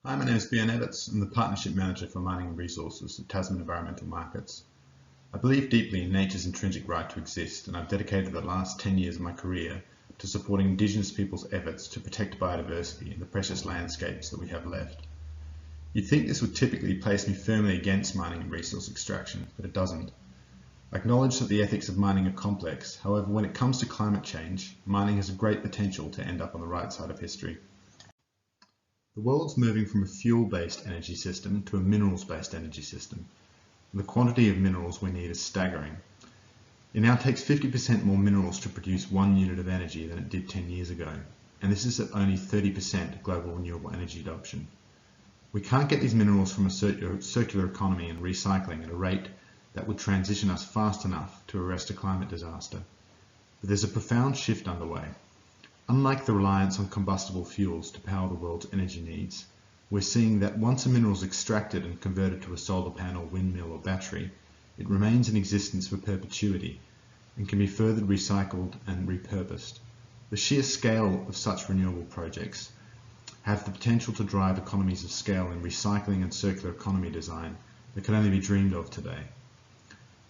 Hi, my name is Bjorn Everts. I'm the Partnership Manager for Mining and Resources at Tasman Environmental Markets. I believe deeply in nature's intrinsic right to exist, and I've dedicated the last 10 years of my career to supporting Indigenous people's efforts to protect biodiversity in the precious landscapes that we have left. You'd think this would typically place me firmly against mining and resource extraction, but it doesn't. I acknowledge that the ethics of mining are complex. However, when it comes to climate change, mining has a great potential to end up on the right side of history. The world's moving from a fuel-based energy system to a minerals-based energy system. The quantity of minerals we need is staggering. It now takes 50% more minerals to produce 1 unit of energy than it did 10 years ago, and this is at only 30% global renewable energy adoption. We can't get these minerals from a circular economy and recycling at a rate that would transition us fast enough to arrest a climate disaster. But there's a profound shift underway. Unlike the reliance on combustible fuels to power the world's energy needs, we're seeing that once a mineral is extracted and converted to a solar panel, windmill or battery, it remains in existence for perpetuity and can be further recycled and repurposed. The sheer scale of such renewable projects have the potential to drive economies of scale in recycling and circular economy design that can only be dreamed of today.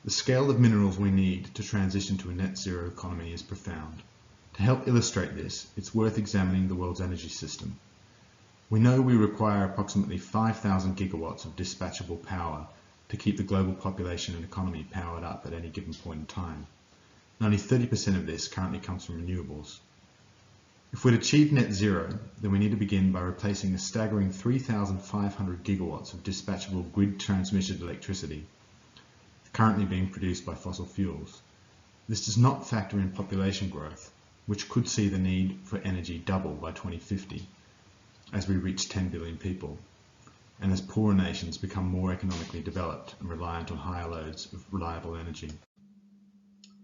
The scale of minerals we need to transition to a net zero economy is profound. To help illustrate this, it's worth examining the world's energy system. We know we require approximately 5,000 gigawatts of dispatchable power to keep the global population and economy powered up at any given point in time. And only 30% of this currently comes from renewables. If we'd achieve net zero, then we need to begin by replacing a staggering 3,500 gigawatts of dispatchable grid transmitted electricity currently being produced by fossil fuels. This does not factor in population growth, which could see the need for energy double by 2050 as we reach 10 billion people, and as poorer nations become more economically developed and reliant on higher loads of reliable energy.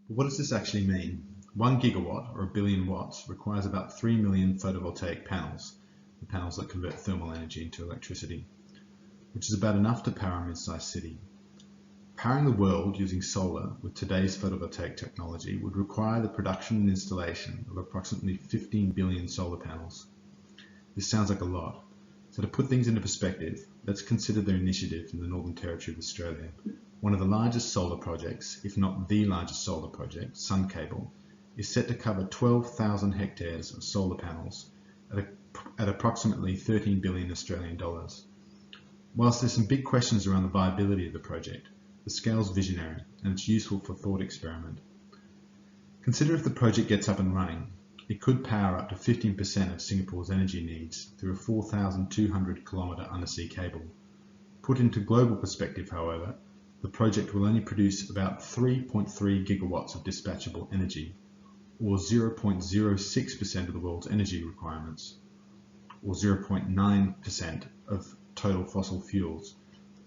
But what does this actually mean? 1 gigawatt, or a billion watts, requires about 3 million photovoltaic panels, the panels that convert thermal energy into electricity, which is about enough to power a mid-sized city. Powering the world using solar with today's photovoltaic technology would require the production and installation of approximately 15 billion solar panels. This sounds like a lot. So to put things into perspective, let's consider the initiative in the Northern Territory of Australia. One of the largest solar projects, if not the largest solar project, Sun Cable, is set to cover 12,000 hectares of solar panels at approximately 13 billion Australian dollars. Whilst there's some big questions around the viability of the project, the scale is visionary and it's useful for thought experiment. Consider if the project gets up and running, it could power up to 15% of Singapore's energy needs through a 4,200 kilometre undersea cable. Put into global perspective, however, the project will only produce about 3.3 gigawatts of dispatchable energy, or 0.06% of the world's energy requirements, or 0.9% of total fossil fuels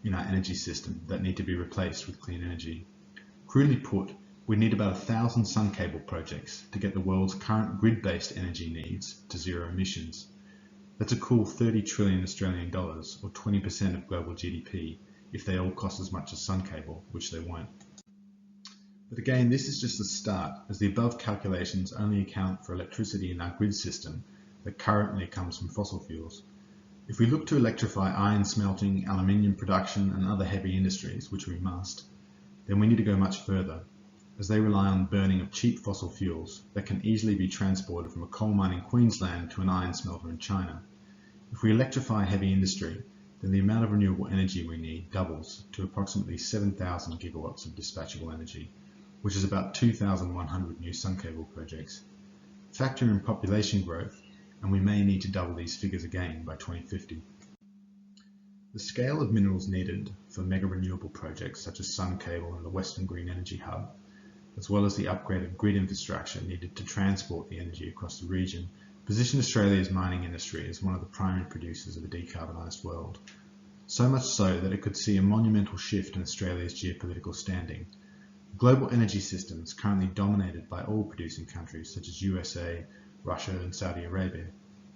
in our energy system that need to be replaced with clean energy. Crudely put, we need about 1,000 sun cable projects to get the world's current grid-based energy needs to zero emissions. That's a cool 30 trillion Australian dollars, or 20% of global GDP, if they all cost as much as sun cable, which they won't. But again, this is just the start, as the above calculations only account for electricity in our grid system that currently comes from fossil fuels. If we look to electrify iron smelting, aluminium production and other heavy industries, which we must, then we need to go much further, as they rely on burning of cheap fossil fuels that can easily be transported from a coal mine in Queensland to an iron smelter in China. If we electrify heavy industry, then the amount of renewable energy we need doubles to approximately 7,000 gigawatts of dispatchable energy, which is about 2,100 new sun cable projects. Factor in population growth, and we may need to double these figures again by 2050. The scale of minerals needed for mega renewable projects such as Sun Cable and the Western Green Energy Hub, as well as the upgraded grid infrastructure needed to transport the energy across the region, position Australia's mining industry as one of the primary producers of a decarbonised world. So much so that it could see a monumental shift in Australia's geopolitical standing. The global energy system is currently dominated by oil producing countries such as USA, Russia and Saudi Arabia.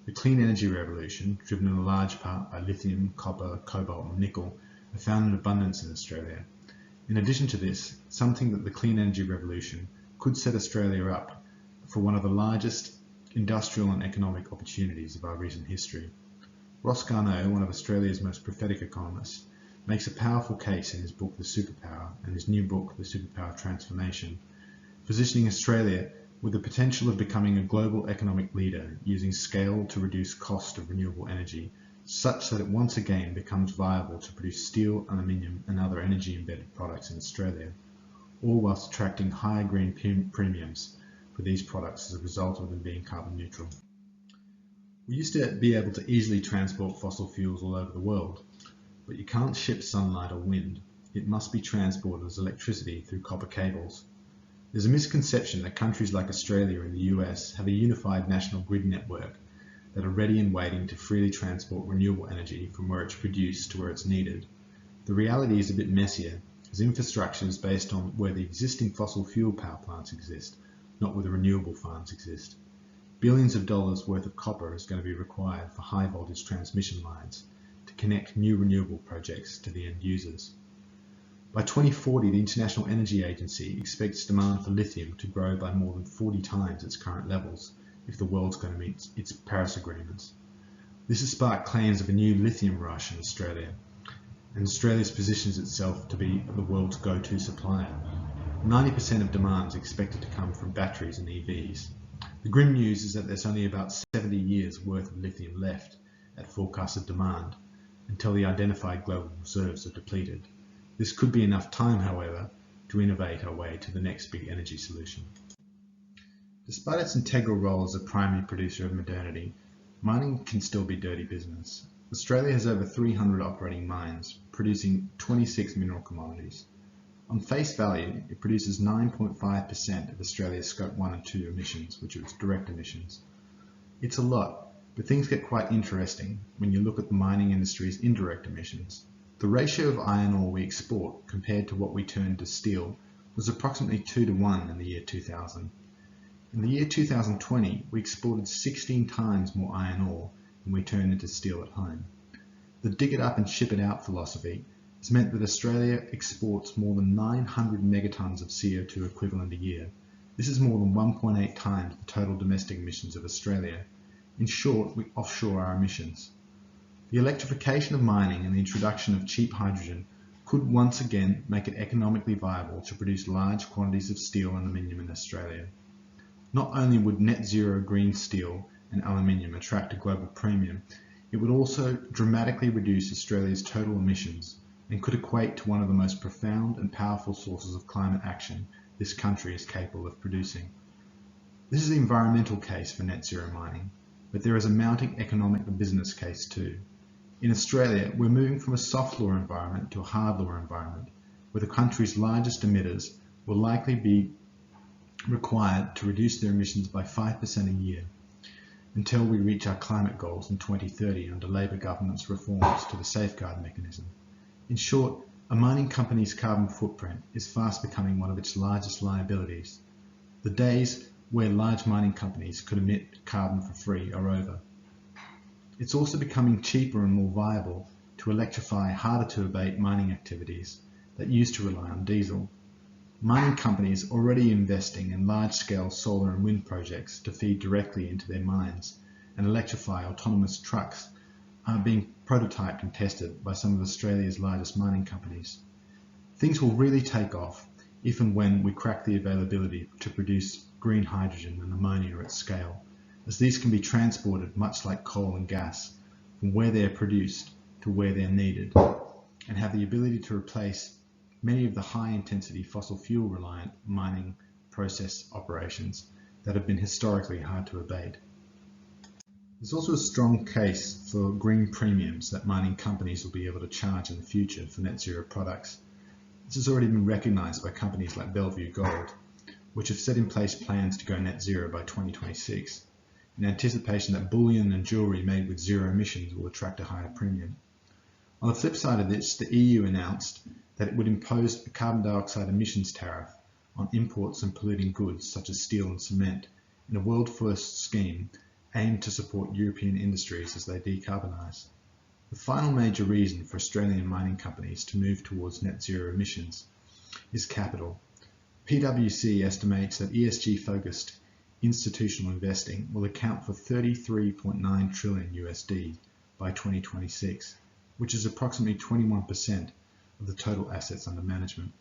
The clean energy revolution, driven in a large part by lithium, copper, cobalt and nickel, are found in abundance in Australia. In addition to this, some think that the clean energy revolution could set Australia up for one of the largest industrial and economic opportunities of our recent history. Ross Garnaut, one of Australia's most prophetic economists, makes a powerful case in his book The Superpower and his new book The Superpower Transformation, positioning Australia with the potential of becoming a global economic leader using scale to reduce cost of renewable energy, such that it once again becomes viable to produce steel, aluminium and other energy-embedded products in Australia, all whilst attracting higher green premiums for these products as a result of them being carbon neutral. We used to be able to easily transport fossil fuels all over the world, but you can't ship sunlight or wind. It must be transported as electricity through copper cables. There's a misconception that countries like Australia and the US have a unified national grid network that are ready and waiting to freely transport renewable energy from where it's produced to where it's needed. The reality is a bit messier, as infrastructure is based on where the existing fossil fuel power plants exist, not where the renewable farms exist. Billions of dollars worth of copper is going to be required for high voltage transmission lines to connect new renewable projects to the end users. By 2040, the International Energy Agency expects demand for lithium to grow by more than 40 times its current levels if the world's going to meet its Paris agreements. This has sparked claims of a new lithium rush in Australia, and Australia positions itself to be the world's go-to supplier. 90% of demand is expected to come from batteries and EVs. The grim news is that there's only about 70 years worth of lithium left at forecasted demand until the identified global reserves are depleted. This could be enough time, however, to innovate our way to the next big energy solution. Despite its integral role as a primary producer of modernity, mining can still be dirty business. Australia has over 300 operating mines, producing 26 mineral commodities. On face value, it produces 9.5% of Australia's Scope 1 and 2 emissions, which are its direct emissions. It's a lot, but things get quite interesting when you look at the mining industry's indirect emissions. The ratio of iron ore we export compared to what we turn to steel was approximately 2 to 1 in the year 2000. In the year 2020, we exported 16 times more iron ore than we turned into steel at home. The dig it up and ship it out philosophy has meant that Australia exports more than 900 megatons of CO2 equivalent a year. This is more than 1.8 times the total domestic emissions of Australia. In short, we offshore our emissions. The electrification of mining and the introduction of cheap hydrogen could once again make it economically viable to produce large quantities of steel and aluminium in Australia. Not only would net zero green steel and aluminium attract a global premium, it would also dramatically reduce Australia's total emissions and could equate to one of the most profound and powerful sources of climate action this country is capable of producing. This is the environmental case for net zero mining, but there is a mounting economic and business case too. In Australia, we're moving from a soft law environment to a hard law environment, where the country's largest emitters will likely be required to reduce their emissions by 5% a year until we reach our climate goals in 2030 under Labor government's reforms to the safeguard mechanism. In short, a mining company's carbon footprint is fast becoming one of its largest liabilities. The days where large mining companies could emit carbon for free are over. It's also becoming cheaper and more viable to electrify harder to abate mining activities that used to rely on diesel. Mining companies already investing in large-scale solar and wind projects to feed directly into their mines and electrify autonomous trucks are being prototyped and tested by some of Australia's largest mining companies. Things will really take off if and when we crack the availability to produce green hydrogen and ammonia at scale, as these can be transported much like coal and gas from where they are produced to where they are needed, and have the ability to replace many of the high-intensity fossil fuel reliant mining process operations that have been historically hard to abate. There's also a strong case for green premiums that mining companies will be able to charge in the future for net zero products. This has already been recognised by companies like Bellevue Gold, which have set in place plans to go net zero by 2026, in anticipation that bullion and jewellery made with zero emissions will attract a higher premium. On the flip side of this, the EU announced that it would impose a carbon dioxide emissions tariff on imports and polluting goods such as steel and cement in a world-first scheme aimed to support European industries as they decarbonise. The final major reason for Australian mining companies to move towards net zero emissions is capital. PwC estimates that ESG-focused institutional investing will account for $33.9 trillion USD by 2026, which is approximately 21% of the total assets under management.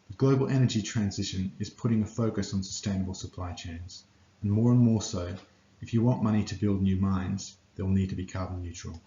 The global energy transition is putting a focus on sustainable supply chains, and more so, if you want money to build new mines, they'll need to be carbon neutral.